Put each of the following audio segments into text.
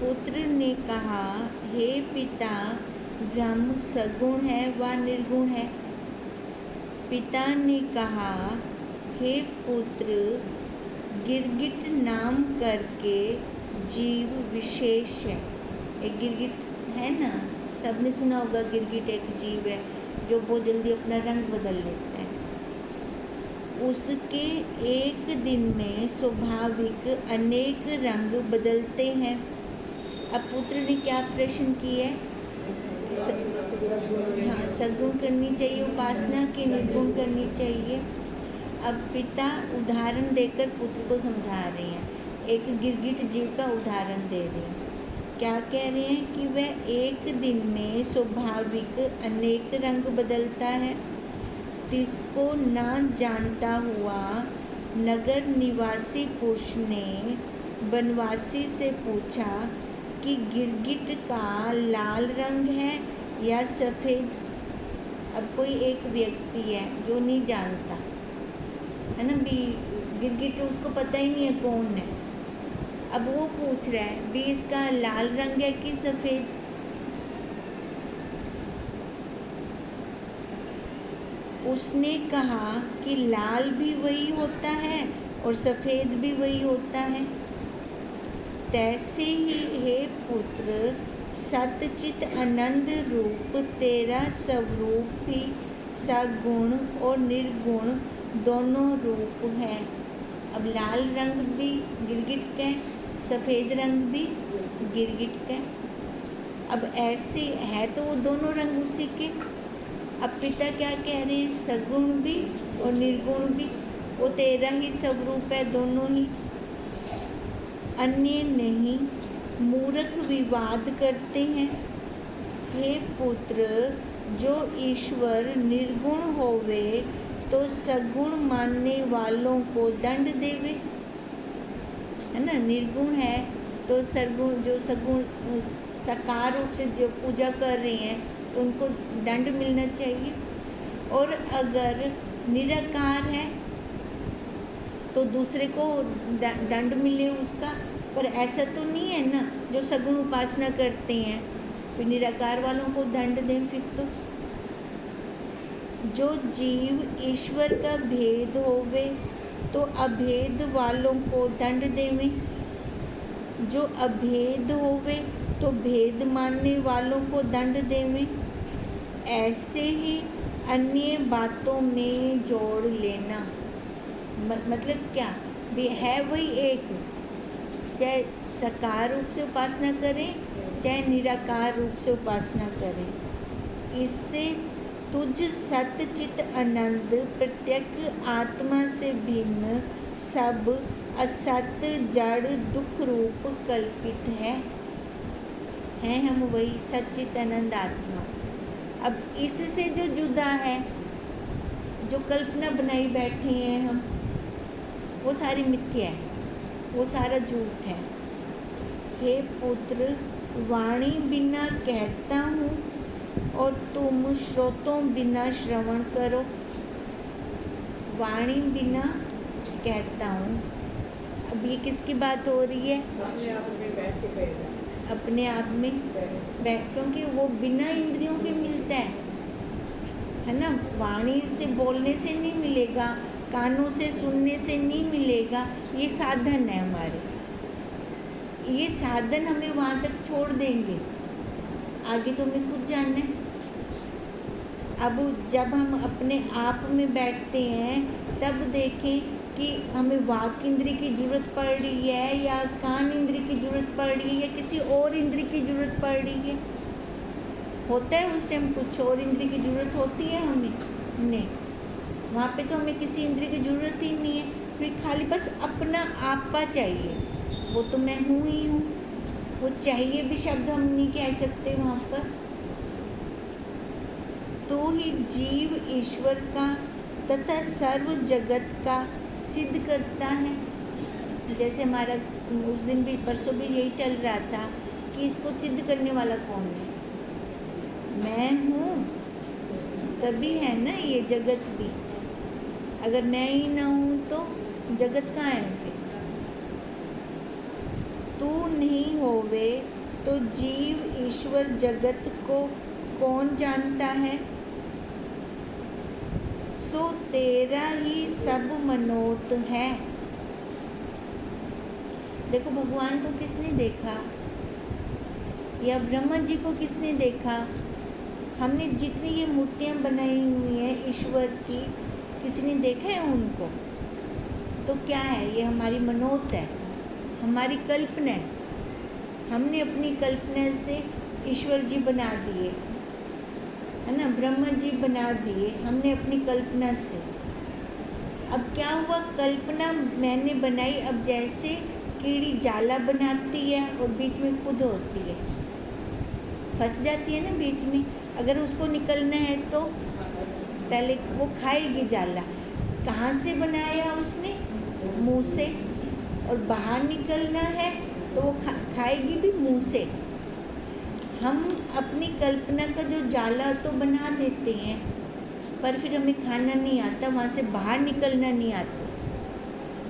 पुत्र ने कहा, हे पिता, ब्रह्म सगुण है व निर्गुण है। पिता ने कहा, हे पुत्र, गिरगिट नाम करके जीव विशेष है। एक गिरगिट है ना, सबने सुना होगा, गिरगिट एक जीव है जो बहुत जल्दी अपना रंग बदल लेता है। उसके एक दिन में स्वाभाविक अनेक रंग बदलते हैं। अब पुत्र ने क्या प्रश्न किया है? हाँ, सगुण करनी चाहिए उपासना की निर्गुण करनी चाहिए। अब पिता उदाहरण देकर पुत्र को समझा रहे हैं, एक गिरगिट जीव का उदाहरण दे रहे हैं। क्या कह रहे हैं कि वह एक दिन में स्वाभाविक अनेक रंग बदलता है। तिसको ना जानता हुआ नगर निवासी पुरुष ने वनवासी से पूछा कि गिरगिट का लाल रंग है या सफ़ेद। अब कोई एक व्यक्ति है जो नहीं जानता है ना, भी गिरगिट उसको पता ही नहीं है कौन है। अब वो पूछ रहा है भी इसका लाल रंग है कि सफ़ेद। उसने कहा कि लाल भी वही होता है और सफ़ेद भी वही होता है। तैसे ही हे पुत्र, सतचित आनंद रूप तेरा स्वरूप भी सगुण और निर्गुण दोनों रूप है। अब लाल रंग भी गिरगिट का है, सफ़ेद रंग भी गिरगिट का है। अब ऐसे है तो वो दोनों रंग उसी के। अब पिता क्या कह रहे हैं, सगुण भी और निर्गुण भी वो तेरा ही स्वरूप है, दोनों ही, अन्य नहीं। मूर्ख विवाद करते हैं। हे पुत्र, जो ईश्वर निर्गुण होवे तो सगुण मानने वालों को दंड देवे, है ना। निर्गुण है तो सगुण, जो सगुण साकार रूप से जो पूजा कर रहे हैं तो उनको दंड मिलना चाहिए। और अगर निराकार है तो दूसरे को दंड मिले उसका। पर ऐसा तो नहीं है ना, जो सगुण उपासना करते हैं फिर निराकार वालों को दंड दें। फिर तो जो जीव ईश्वर का भेद होवे तो अभेद वालों को दंड देवे, जो अभेद होवे तो भेद मानने वालों को दंड देवे। ऐसे ही अन्य बातों में जोड़ लेना। मतलब क्या भी है, वही एक, चाहे साकार रूप से उपासना करें चाहे निराकार रूप से उपासना करें। इससे तुझ सतचित आनंद प्रत्यक्ष आत्मा से भिन्न सब असत जड़ दुख रूप कल्पित है हम वही सच्चित आनंद आत्मा। अब इससे जो जुदा है, जो कल्पना बनाई बैठे हैं हम, वो सारी मिथ्या है, वो सारा झूठ है। हे पुत्र, वाणी बिना कहता हूँ और तुम श्रोतों बिना श्रवण करो। वाणी बिना कहता हूँ, अब ये किसकी बात हो रही है? अपने आप में बैठ के कहेगा, अपने आप में बैठ, क्योंकि वो बिना इंद्रियों के मिलता है ना। वाणी से बोलने से नहीं मिलेगा, कानों से सुनने से नहीं मिलेगा, ये साधन है हमारे। ये साधन हमें वहाँ तक छोड़ देंगे, आगे तो हमें खुद जानना है। अब जब हम अपने आप में बैठते हैं तब देखें कि हमें वाक इंद्रिय की ज़रूरत पड़ रही है या कान इंद्रिय की ज़रूरत पड़ रही है या किसी और इंद्रिय की ज़रूरत पड़ रही है। होता है उस टाइम कुछ और इंद्रिय की ज़रूरत होती है हमें? नहीं, वहाँ पे तो हमें किसी इंद्रिय की ज़रूरत ही नहीं है। फिर खाली बस अपना आपा चाहिए, वो तो मैं हूँ ही हूँ। वो चाहिए भी शब्द हम नहीं कह सकते वहाँ पर। तो ही जीव ईश्वर का तथा सर्व जगत का सिद्ध करता है। जैसे हमारा उस दिन भी, परसों भी यही चल रहा था कि इसको सिद्ध करने वाला कौन है? मैं हूँ, तभी है ना ये जगत भी। अगर मैं ही ना हूँ तो जगत कहाँ है फिर? तू नहीं होवे तो जीव ईश्वर जगत को कौन जानता है। सो तेरा ही सब मनोत है। देखो भगवान को किसने देखा या ब्रह्मा जी को किसने देखा। हमने जितनी ये मूर्तियाँ बनाई हुई हैं ईश्वर की, किसी ने देखा है उनको? तो क्या है, ये हमारी मनोत है, हमारी कल्पना है। हमने अपनी कल्पना से ईश्वर जी बना दिए, है ना, ब्रह्मा जी बना दिए हमने अपनी कल्पना से। अब क्या हुआ, कल्पना मैंने बनाई। अब जैसे कीड़ी जाला बनाती है और बीच में खुद होती है, फंस जाती है ना बीच में, अगर उसको निकलना है तो पहले वो खाएगी जाला। कहाँ से बनाया उसने? मुंह से। और बाहर निकलना है तो वो खाएगी भी मुंह से। हम अपनी कल्पना का जो जाला तो बना देते हैं, पर फिर हमें खाना नहीं आता, वहाँ से बाहर निकलना नहीं आता,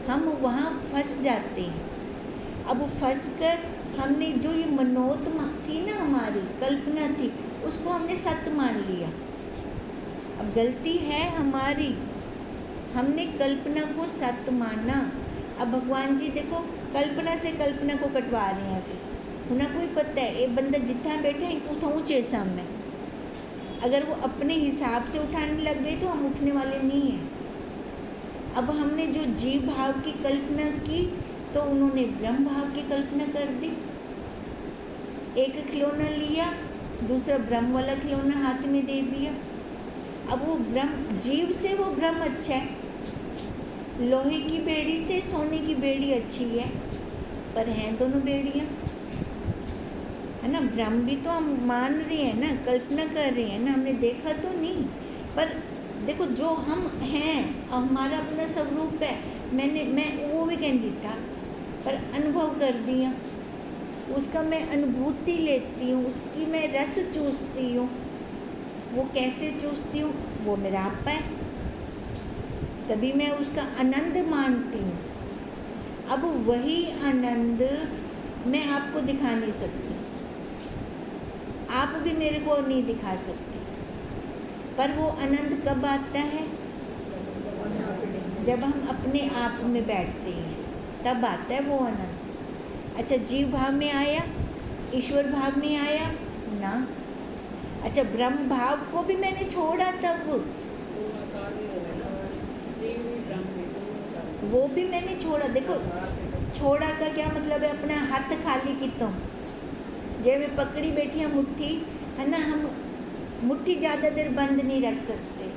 हम वहाँ फंस जाते हैं। अब फंस कर हमने जो ये मनोत थी ना, हमारी कल्पना थी, उसको हमने सत्य मान लिया। अब गलती है हमारी, हमने कल्पना को सत्य माना। अब भगवान जी देखो कल्पना से कल्पना को कटवा रहे हैं। फिर उन्हें कोई पता है, एक बंदा जितना बैठे हैं उतना ऊँचे सामने, अगर वो अपने हिसाब से उठाने लग गए तो हम उठने वाले नहीं हैं। अब हमने जो जीव भाव की कल्पना की तो उन्होंने ब्रह्म भाव की कल्पना कर दी। एक खिलौना लिया, दूसरा ब्रह्म वाला खिलौना हाथ में दे दिया। अब वो ब्रह्म जीव से वो ब्रह्म अच्छा है, लोहे की बेड़ी से सोने की बेड़ी अच्छी है, पर हैं दोनों बेड़ियाँ, है ना। ब्रह्म भी तो हम मान रहे हैं ना, कल्पना कर रहे हैं ना, हमने देखा तो नहीं। पर देखो जो हम हैं, हमारा अपना स्वरूप है। मैं वो भी कैंडिडेट था, पर अनुभव कर दिया, उसका मैं अनुभूति लेती हूँ, उसकी मैं रस चूसती हूँ। वो कैसे चूसती हूँ, वो मेरा आपा है, तभी मैं उसका आनंद मानती हूँ। अब वही आनंद मैं आपको दिखा नहीं सकती, आप भी मेरे को नहीं दिखा सकते, पर वो आनंद कब आता है? जब हम अपने आप में बैठते हैं, तब आता है वो आनंद। अच्छा, जीव भाव में आया, ईश्वर भाव में आया ना। अच्छा, ब्रह्म भाव को भी मैंने छोड़ा तब, वो भी मैंने छोड़ा। देखो छोड़ा का क्या मतलब है, अपना हाथ खाली कितों जे में पकड़ी बैठी है मुट्ठी, है ना, हम मुट्ठी ज़्यादा देर बंद नहीं रख सकते।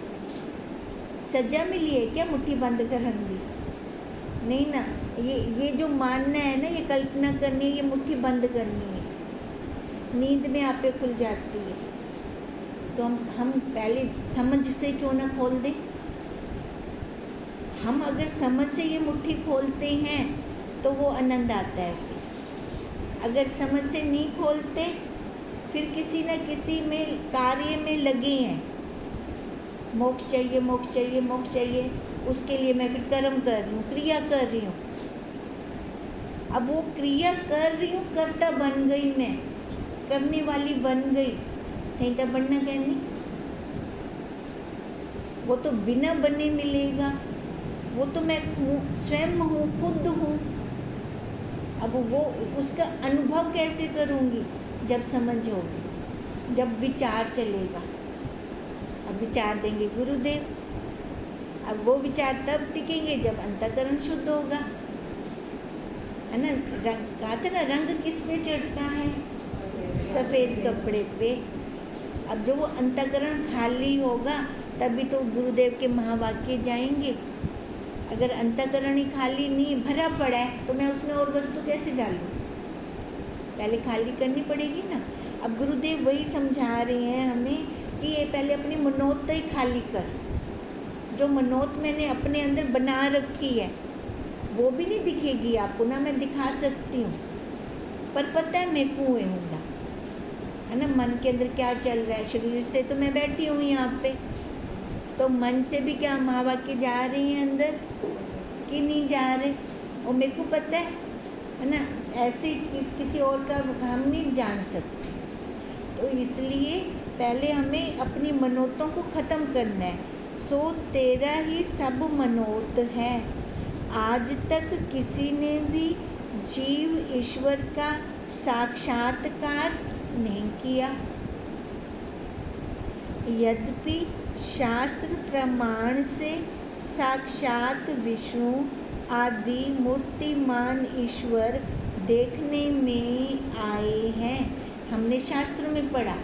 सजा मिली है क्या मुट्ठी बंद करने दी? नहीं ना। ये जो मानना है ना, ये कल्पना करनी है, ये मुट्ठी बंद करनी है, नींद में आपे खुल जाती है। तो हम पहले समझ से क्यों ना खोल दें। हम अगर समझ से ये मुट्ठी खोलते हैं तो वो आनंद आता है। फिर अगर समझ से नहीं खोलते, फिर किसी न किसी में कार्य में लगे हैं, मोक्ष चाहिए, मोक्ष चाहिए, मोक्ष चाहिए, उसके लिए मैं फिर कर्म कर रही हूँ, क्रिया कर रही हूँ। अब वो क्रिया कर रही हूँ, कर्ता बन गई, मैं करने वाली बन गई, नहीं तो बनना कहनी, वो तो बिना बने मिलेगा, वो तो मैं हूँ, स्वयं हूँ, खुद हूँ। अब वो उसका अनुभव कैसे करूँगी? जब समझ होगी, जब विचार चलेगा। अब विचार देंगे गुरुदेव, अब वो विचार तब टिकेंगे जब अंतःकरण शुद्ध होगा, है ना। रंग कहा था ना, रंग किस पे चढ़ता है? सफ़ेद कपड़े पे। अब जो वो अंतःकरण खाली होगा तभी तो गुरुदेव के महावाक्य जाएंगे। अगर अंतःकरण ही खाली नहीं, भरा पड़ा है, तो मैं उसमें और वस्तु कैसे डालूँ? पहले खाली करनी पड़ेगी ना। अब गुरुदेव वही समझा रहे हैं हमें कि ये पहले अपनी मनोत ही खाली कर। जो मनोत मैंने अपने अंदर बना रखी है वो भी नहीं दिखेगी आपको, ना मैं दिखा सकती हूँ, पर पता है मैं कुएं हूँगा, है ना। मन के अंदर क्या चल रहा है, शरीर से तो मैं बैठी हूँ यहाँ पे, तो मन से भी क्या महावाक्य जा रही हैं अंदर कि नहीं जा रहे, और मेरे को पता है ना। ऐसे किसी और का हम नहीं जान सकते। तो इसलिए पहले हमें अपनी मनोतों को ख़त्म करना है। सो तेरा ही सब मनोत है। आज तक किसी ने भी जीव ईश्वर का साक्षात्कार नहीं किया। यद्यपि शास्त्र प्रमाण से साक्षात विष्णु आदि मूर्तिमान ईश्वर देखने में आए हैं। हमने शास्त्रों में पढ़ा,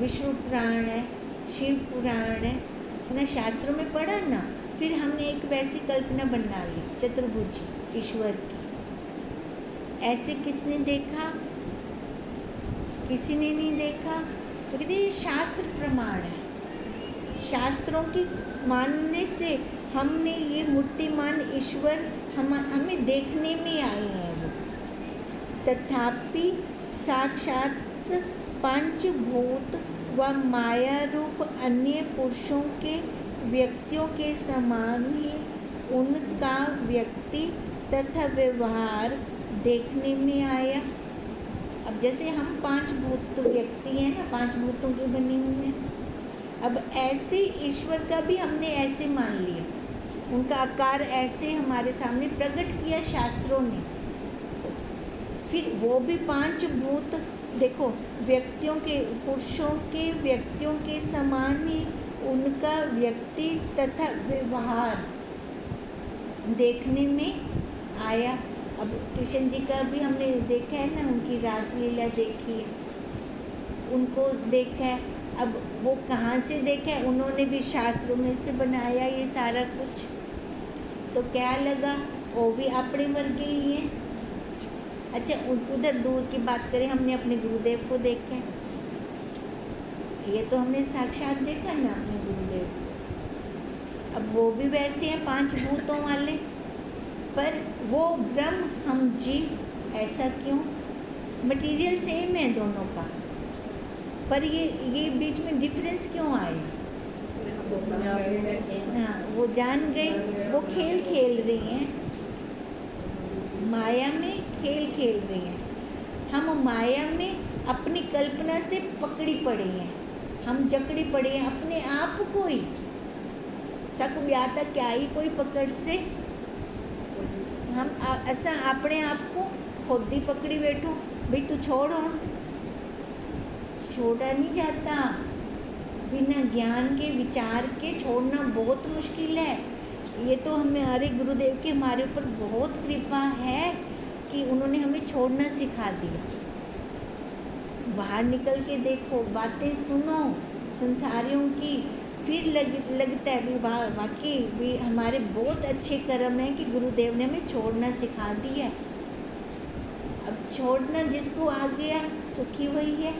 विष्णु पुराण है, शिव पुराण है ना, शास्त्रों में पढ़ा ना। फिर हमने एक वैसी कल्पना बना ली चतुर्भुज ईश्वर की। ऐसे किसने देखा? किसी ने नहीं देखा। तो कहते ये शास्त्र प्रमाण है। शास्त्रों की मानने से हमने ये मूर्तिमान ईश्वर हमें देखने में आए हैं वो। तथापि साक्षात पंचभूत व माया रूप अन्य पुरुषों के व्यक्तियों के समान ही उनका व्यक्ति तथा व्यवहार देखने में आया। अब जैसे हम 5 भूत व्यक्ति हैं ना, 5 भूतों के बने हुए हैं। अब ऐसे ईश्वर का भी हमने ऐसे मान लिया, उनका आकार ऐसे हमारे सामने प्रकट किया शास्त्रों ने। फिर वो भी 5 भूत देखो, व्यक्तियों के, पुरुषों के व्यक्तियों के समान ही उनका व्यक्ति तथा व्यवहार देखने में आया। अब कृष्ण जी का भी हमने देखा है ना, उनकी रासलीला देखी है, उनको देखा है। अब वो कहाँ से देखा है? उन्होंने भी शास्त्रों में से बनाया ये सारा कुछ। तो क्या लगा, वो भी अपने वर्गे ही हैं। अच्छा, उधर दूर की बात करें, हमने अपने गुरुदेव को देखा है, ये तो हमने साक्षात देखा ना अपने गुरुदेव को। अब वो भी वैसे हैं 5 भूतों वाले, पर वो ब्रह्म, हम जीव। ऐसा क्यों? मटेरियल सेम है दोनों का, पर ये बीच में डिफरेंस क्यों आया? हाँ, वो जान गए, वो खेल खेल रही हैं, माया में खेल खेल रही हैं। हम माया में अपनी कल्पना से पकड़ी पड़े हैं, हम जकड़ी पड़े हैं अपने आप को ही। सक ब्याता क्या ही कोई पकड़ से, हम ऐसा अपने आप को खुद ही पकड़ी बैठो, भाई तू छोड़, छोड़ा नहीं जाता। बिना ज्ञान के, विचार के छोड़ना बहुत मुश्किल है। ये तो हमारे गुरुदेव की हमारे ऊपर बहुत कृपा है कि उन्होंने हमें छोड़ना सिखा दिया। बाहर निकल के देखो, बातें सुनो संसारियों की, फिर लगता है भी वाकई भी हमारे बहुत अच्छे कर्म हैं कि गुरुदेव ने हमें छोड़ना सिखा दिया। अब छोड़ना जिसको आ गया, सुखी वही है,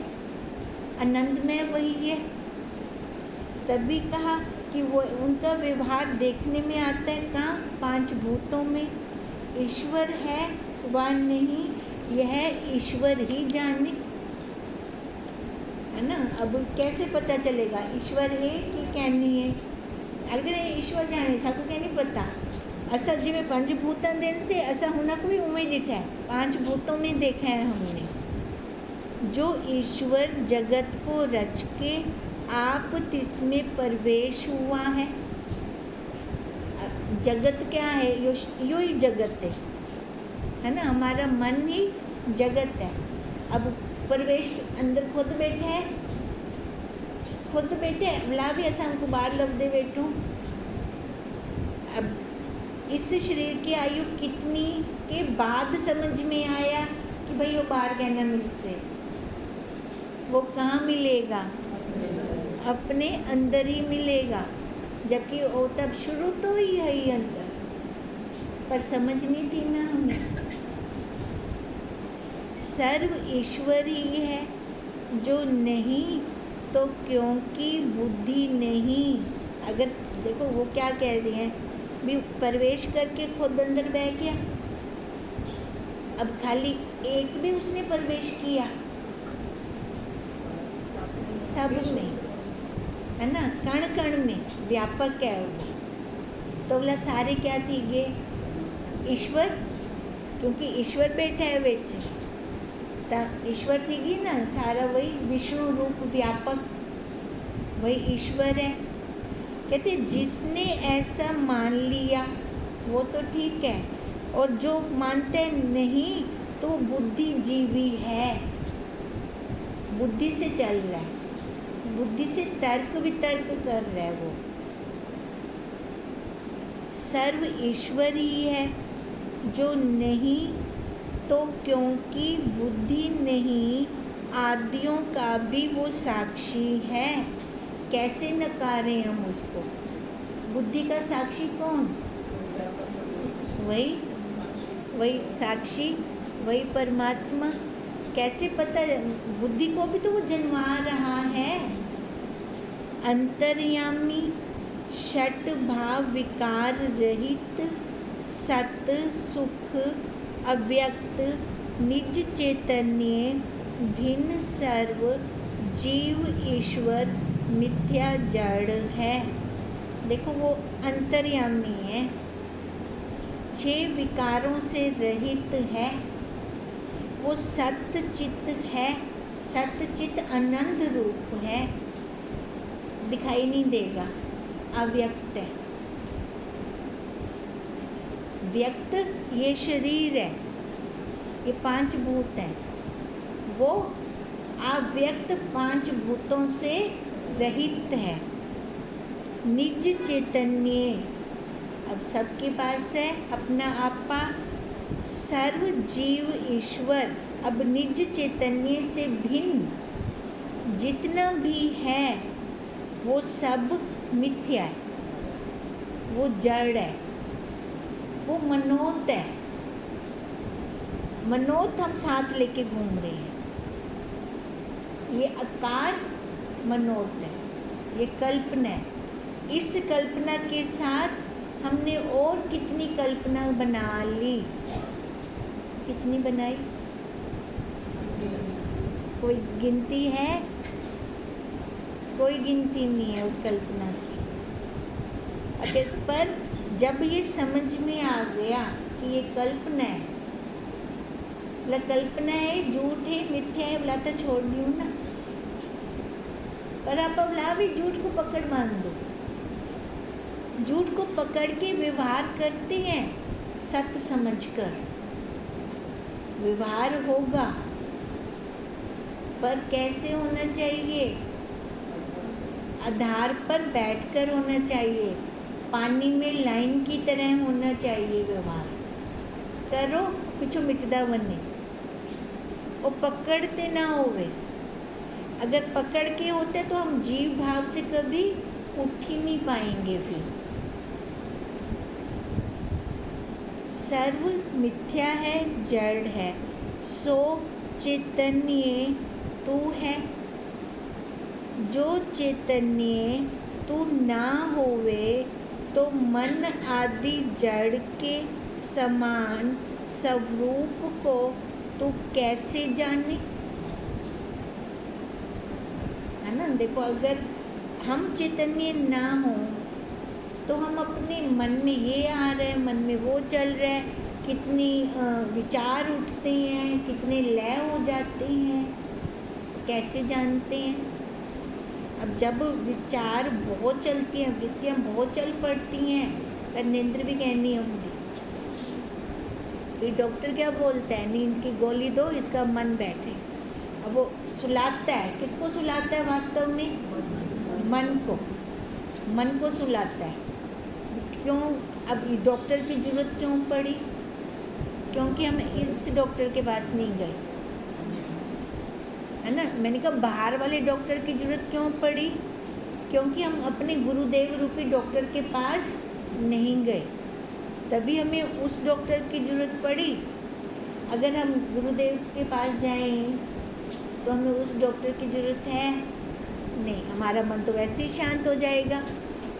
आनंदमय वही है। तभी कहा कि वो उनका व्यवहार देखने में आता है। कहाँ? 5 भूतों में। ईश्वर है व नहीं, यह ईश्वर ही जाने, है ना। अब कैसे पता चलेगा ईश्वर है कि क्या नहीं है? अगर ईश्वर जाने सबको क्या नहीं पता। असा जिमें 5 भूतां दिन से ऐसा होना कोई उम्मीद डिठा है, 5 भूतों में देखा है हमने। जो ईश्वर जगत को रच के आप तिसमें प्रवेश हुआ है। जगत क्या है? यो ही जगत है ना, हमारा मन ही जगत है। अब प्रवेश अंदर खुद बैठे हैं, खुद बैठे हैं, बोला भी ऐसा हमको बाहर लग दे बैठो। अब इस शरीर की आयु कितनी के बाद समझ में आया कि भाई वो बाहर कहना मिल से, वो कहाँ मिलेगा? अपने अंदर ही मिलेगा, जबकि वो तब शुरू तो ही है ही अंदर, पर समझ नहीं थी ना हमें। सर्व ईश्वर ही है, जो नहीं तो क्योंकि बुद्धि नहीं। अगर देखो वो क्या कह रही हैं, भी प्रवेश करके खुद अंदर बह गया। अब खाली एक में उसने प्रवेश किया, सब में, है ना, कण कण में व्यापक है वो। तो बोला सारे क्या थी गे? ईश्वर क्योंकि ईश्वर बैठा है विच, तो ईश्वर थी गई ना, सारा वही विष्णु रूप व्यापक वही ईश्वर है। कहते जिसने ऐसा मान लिया वो तो ठीक है, और जो मानते नहीं तो बुद्धिजीवी है, बुद्धि से चल रहा है, बुद्धि से तर्क वितर्क कर रहा है। वो सर्व ईश्वर ही है, जो नहीं तो क्योंकि बुद्धि नहीं आदियों का भी वो साक्षी है। कैसे नकारें हम उसको? बुद्धि का साक्षी कौन? वही वही साक्षी, वही परमात्मा। कैसे पता? बुद्धि को भी तो वो जन्मा रहा है। अंतर्यामी, षट भाव विकार रहित, सत सुख अव्यक्त, निज चैतन्य भिन्न सर्व जीव ईश्वर मिथ्या जड़ है। देखो वो अंतर्यामी है, 6 विकारों से रहित है, वो सत्य चित्त है, सत्य चित्त आनंद रूप है, दिखाई नहीं देगा, अव्यक्त है। व्यक्त ये शरीर है, ये 5 भूत हैं, वो अव्यक्त 5 भूतों से रहित है। निज चैतन्य, अब सबके पास है अपना आपा, सर्व जीव ईश्वर। अब निज चैतन्य से भिन्न जितना भी है वो सब मिथ्या है, वो जड़ है, वो मनोत है। मनोत हम साथ लेके घूम रहे हैं, ये आकार मनोत है, ये कल्पना है। इस कल्पना के साथ हमने और कितनी कल्पना बना ली, कितनी बनाई? कोई गिनती है? कोई गिनती नहीं है उस कल्पना की। अगर पर जब ये समझ में आ गया कि ये कल्पना है, बोला कल्पना है, झूठ है, मिथ्या है, बोला तो छोड़ दी हूँ ना। पर आप बोला भी झूठ को पकड़ मान दो, झूठ को पकड़ के व्यवहार करते हैं सत्य समझकर। व्यवहार होगा पर कैसे होना चाहिए? आधार पर बैठकर होना चाहिए, पानी में लाइन की तरह होना चाहिए व्यवहार। करो पिछो मिटदा बने, वो पकड़ते ना होवे। अगर पकड़ के होते तो हम जीव भाव से कभी उठ ही नहीं पाएंगे। फिर सर्व मिथ्या है, जड़ है, सो चैतन्य तू है। जो चैतन्य तू ना होवे तो मन आदि जड़ के समान स्वरूप को तू कैसे जाने? है ना? देखो अगर हम चैतन्य ना हो तो हम अपने मन में ये आ रहा है, मन में वो चल रहा है, कितनी विचार उठते हैं, कितने लय हो जाते हैं, कैसे जानते हैं? अब जब विचार बहुत चलती हैं, वृत्तियाँ बहुत चल पड़ती हैं, पर नींद भी कहनी होती। फिर डॉक्टर क्या बोलता है? नींद की गोली दो, इसका मन बैठे। अब वो सुलाता है, किसको सुलाता है वास्तव में? मन को, मन को सुलाता है। क्यों? अब डॉक्टर की ज़रूरत क्यों पड़ी? क्योंकि हम इस डॉक्टर के पास नहीं गए, है ना? मैंने कहा बाहर वाले डॉक्टर की ज़रूरत क्यों पड़ी? क्योंकि हम अपने गुरुदेव रूपी डॉक्टर के पास नहीं गए, तभी हमें उस डॉक्टर की ज़रूरत पड़ी। अगर हम गुरुदेव के पास जाएं तो हमें उस डॉक्टर की ज़रूरत है नहीं। हमारा मन तो वैसे ही शांत हो जाएगा,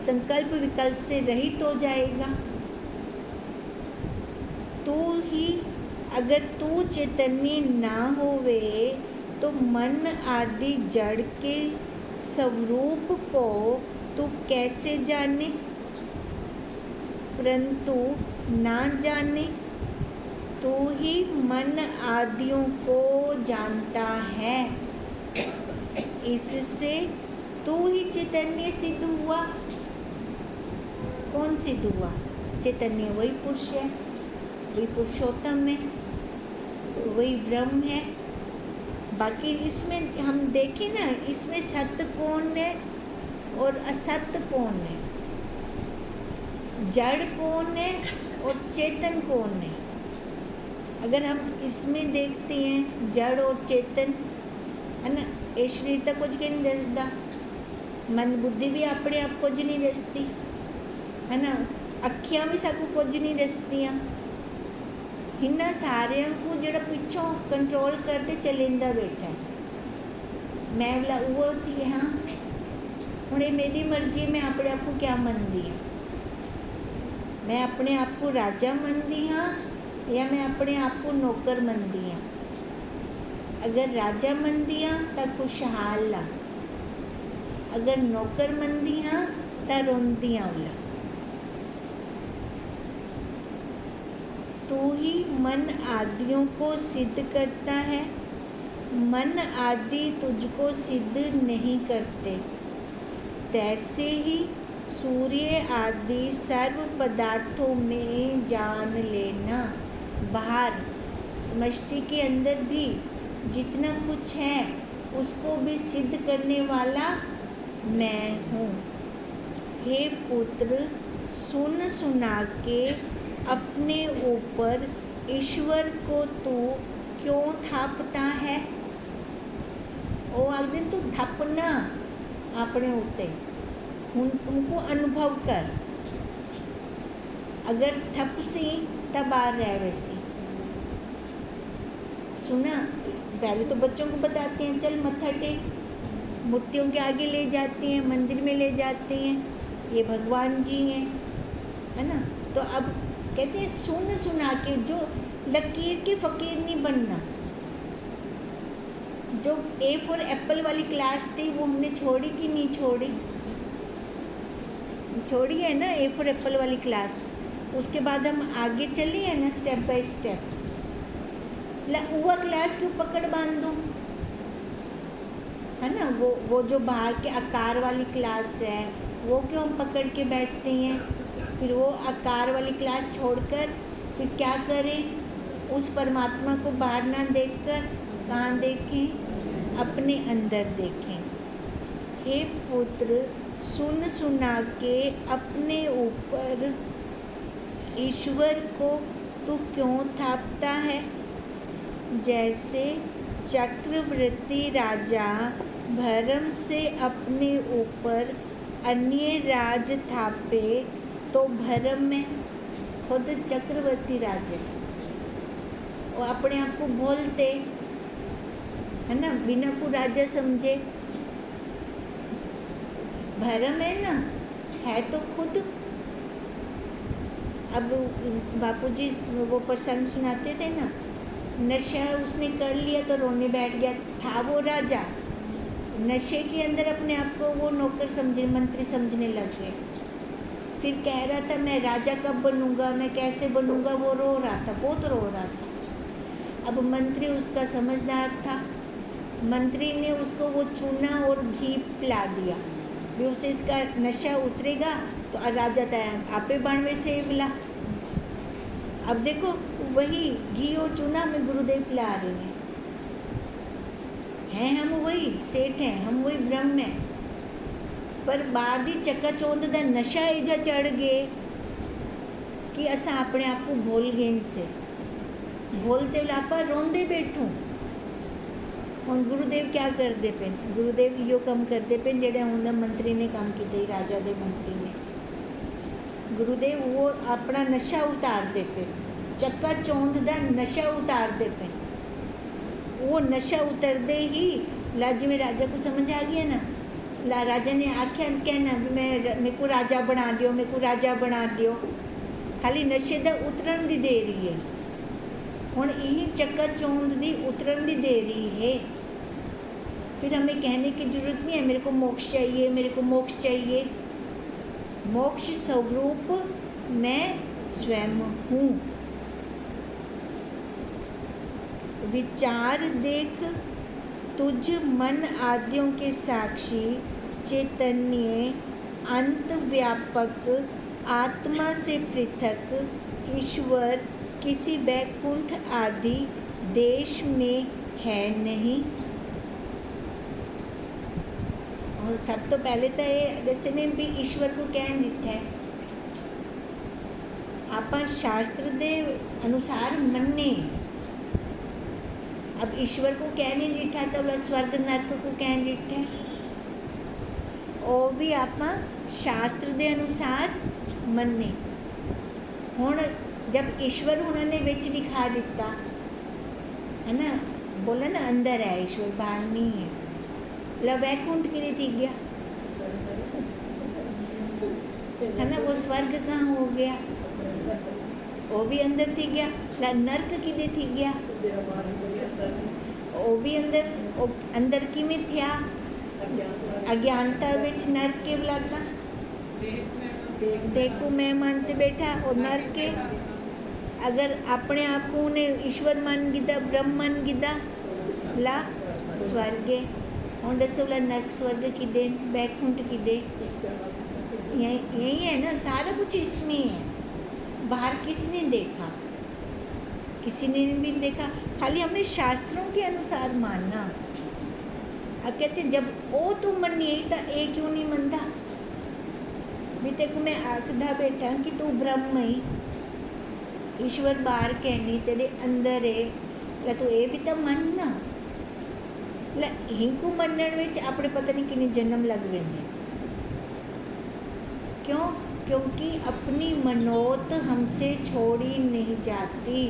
संकल्प विकल्प से रहित हो जाएगा। तू ही अगर तू चैतन्य ना होवे तो मन आदि जड़ के स्वरूप को तू कैसे जाने? परंतु ना जाने तू ही मन आदियों को जानता है, इससे तू ही चैतन्य सिद्ध हुआ। कौन सिद्ध हुआ? चैतन्य वही पुरुष है, वही पुरुषोत्तम है, वही ब्रह्म है। बाकी इसमें हम देखें ना, इसमें सत्य कौन है और असत्य कौन है, जड़ कौन है और चेतन कौन है। अगर हम इसमें देखते हैं जड़ और चेतन है ना, ये शरीर तो कुछ नहीं दसदा, मन बुद्धि भी अपने आप कुछ नहीं दसती है ना, अखियां भी साकू कुछ नहीं दसदियां। इन्ना सारियां को जड़ा पिछों कंट्रोल करते चलेंदा बैठा है। मैं बोला वो थी, हाँ हुणे मेरी मर्जी, मैं अपने आप को क्या मनदी हाँ? मैं अपने आप को राजा मनदी हाँ या मैं अपने आप को नौकर मनदी हाँ? अगर राजा मनदी हाँ तो खुशहाल हाँ, अगर नौकर मनदी हाँ तो रोंदी हाँ। उला तू ही मन आदियों को सिद्ध करता है, मन आदि तुझको सिद्ध नहीं करते। तैसे ही सूर्य आदि सर्व पदार्थों में जान लेना, बाहर समष्टि के अंदर भी जितना कुछ है उसको भी सिद्ध करने वाला मैं हूँ। हे पुत्र, सुन सुना के अपने ऊपर ईश्वर को तू क्यों थापता है? वो आखदे तू थपना अपने उत्ते, उनको अनुभव कर। अगर थपसी तब बाहर रह वैसी। सुना, पहले तो बच्चों को बताते हैं चल मत्था टेक, मूर्तियों के आगे ले जाते हैं, मंदिर में ले जाते हैं, ये भगवान जी हैं है ना। तो अब कहते हैं सुन सुना के, जो लकीर के फ़कीर नहीं बनना। जो ए फॉर एप्पल वाली क्लास थी वो हमने छोड़ी कि नहीं छोड़ी? छोड़ी है ना, ए फॉर एप्पल वाली क्लास। उसके बाद हम आगे चले हैं ना स्टेप बाय स्टेप। हुआ क्लास क्यों पकड़ बांधूं है ना, वो जो बाहर के आकार वाली क्लास है वो क्यों हम पकड़ के बैठते हैं? फिर वो आकार वाली क्लास छोड़कर फिर क्या करें? उस परमात्मा को बाहर ना देखकर कहाँ देखें? अपने अंदर देखें। हे पुत्र, सुन सुना के अपने ऊपर ईश्वर को तू क्यों थापता है? जैसे चक्रवर्ती राजा भरम से अपने ऊपर अन्य राज थापे तो भरम में खुद चक्रवर्ती राजा वो अपने आप को बोलते है ना, बिना को राजा समझे। भरम है ना, है तो खुद। अब बापूजी वो प्रसंग सुनाते थे ना, नशा उसने कर लिया तो रोने बैठ गया, था वो राजा, नशे के अंदर अपने आप को वो नौकर समझे, मंत्री समझने लग गए। फिर कह रहा था मैं राजा कब बनूंगा, मैं कैसे बनूंगा, वो रो रहा था, बहुत रो रहा था। अब मंत्री उसका समझदार था, मंत्री ने उसको वो चूना और घी पिला दिया, भी उसे इसका नशा उतरेगा तो राजा तय आपे बाणवे से मिला। अब देखो वही घी और चूना हमें गुरुदेव पिला रहे हैं हम वही सेठ हैं, हम वही ब्रह्म हैं, पर बाहर दी चकाचौंध दा नशा इजा चढ़ गए कि असा अपने आप को भूल गए। इनसे बोलते लापा रोंदे बैठूं। हुण गुरुदेव क्या करते पे? गुरुदेव यो काम करते पे जेड़ा उन्हें मंत्री ने काम किया, राजा दे मंत्री ने। गुरुदेव वो अपना नशा उतारते पे, चकाचौंध दा नशा उतारते पे। वो नशा उतरते ही ला जिवें राजा को समझ आ गया ना, ला राजा ने आख्या कहना भी मेरे को राजा बना दियो, मेरे को राजा बना दियो। खाली नशे दा उतरन दी देरी है। हुण यही चकाचौंध दी उतरन दी देरी है। फिर हमें कहने की ज़रूरत नहीं है मेरे को मोक्ष चाहिए, मेरे को मोक्ष चाहिए। मोक्ष स्वरूप मैं स्वयं हूँ। विचार देख तुझ मन आदियों के साक्षी चैतन्य अंत व्यापक आत्मा से पृथक ईश्वर किसी बैकुंठ आदि देश में है नहीं। और सब तो पहले तो ये दसने भी ईश्वर को क्या निठा है आप शास्त्र दे अनुसार मन्ने। अब ईश्वर को क्या नहीं डिठा तो बोला स्वर्ग नरक को क्या डिठा है और भी आप शास्त्र दे अनुसार मन्ने। हुण जब ईश्वर उन्होंने विच दिखा दिता है ना बोला ना अंदर है ईश्वर बाहर नहीं है बोला वैकुंठ के लिए थी गया है ना वो स्वर्ग कहाँ हो गया वो भी अंदर थी गया ला नरक के लिए थी गया वो भी अंदर की में थिया अज्ञानता विच नरक के बुलाता देखो मैं मानते बैठा और नरक के अगर अपने आप को उन्हें ईश्वर मान गिदा ब्रह्म मान गिदा ला स्वर्ग और दसो ला नरक स्वर्ग की दे बैकुंठ की दे यही है ना सारा कुछ इसमें है। बाहर किसने देखा किसी ने भी देखा खाली हमने शास्त्रों के अनुसार मानना। अब कहते जब ओ तू मन यही था ए क्यों नहीं मनता भी तेको मैं आखदा बैठा कि तू ब्रह्म ही ईश्वर बाहर कहनी तेरे अंदर है ला तू ये भी तो मनना ला हिंकू मनण विच अपने पता नहीं कितने जन्म लग वेंदे क्यों क्योंकि अपनी मनोत हमसे छोड़ी नहीं जाती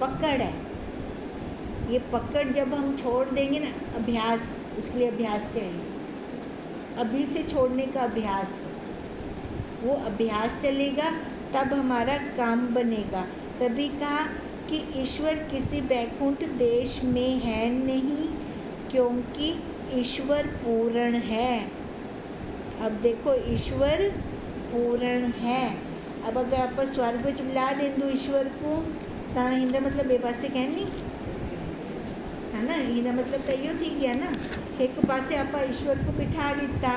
पकड़ है। ये पकड़ जब हम छोड़ देंगे ना अभ्यास उसके लिए अभ्यास चाहिए अभी से छोड़ने का अभ्यास वो अभ्यास चलेगा तब हमारा काम बनेगा। तभी कहा कि ईश्वर किसी बैकुंठ देश में है नहीं क्योंकि ईश्वर पूर्ण है। अब देखो ईश्वर पूर्ण है। अब अगर आप स्वर्ग में बुला दें दो ईश्वर को तो हिंदा मतलब बेपासे कहनी है ना हिंदा मतलब तो यो थी गया ना एक पासे आप ईश्वर को बिठा दिता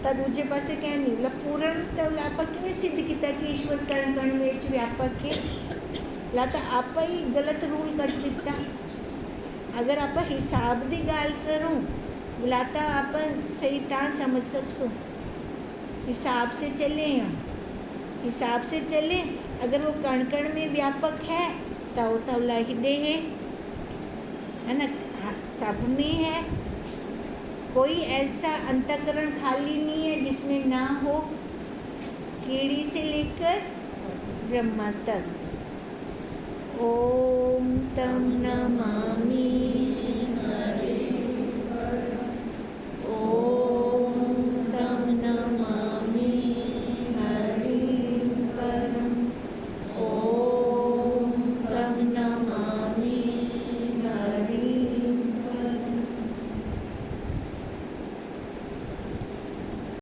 तो दूजे पासे कहनी मतलब पूर्ण तो आप किवें सिद्ध किया कि ईश्वर कण कण में व्यापक है ला तो आप ही गलत रूल कर दिता। अगर आप हिसाब की गाल करूँ बुलाता आप सही ता समझ सकसो हिसाब से चले हम हिसाब से चले अगर वो कण कण में व्यापक है तो लाहिदे है ना सब में है कोई ऐसा अंतःकरण खाली नहीं है जिसमें ना हो कीड़ी से लेकर ब्रह्मा तक। ओम तम नमामि